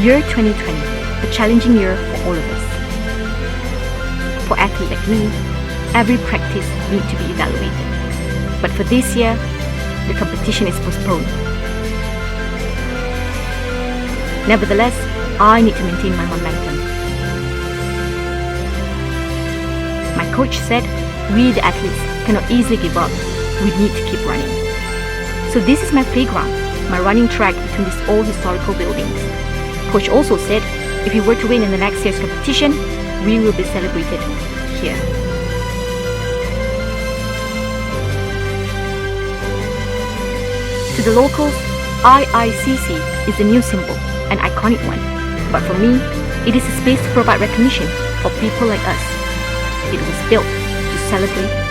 Year 2020, a challenging year for all of us. For athletes like me, every practice needs to be evaluated. But for this year, the competition is postponed. Nevertheless, I need to maintain my momentum. My coach said, we the athletes cannot easily give up. We need to keep running. So this is my playground, my running track between these old historical buildings. Coach also said, if we were to win in the next year's competition, we will be celebrated here. To the locals, IICC is the new symbol, an iconic one. But for me, it is a space to provide recognition for people like us. It was built to celebrate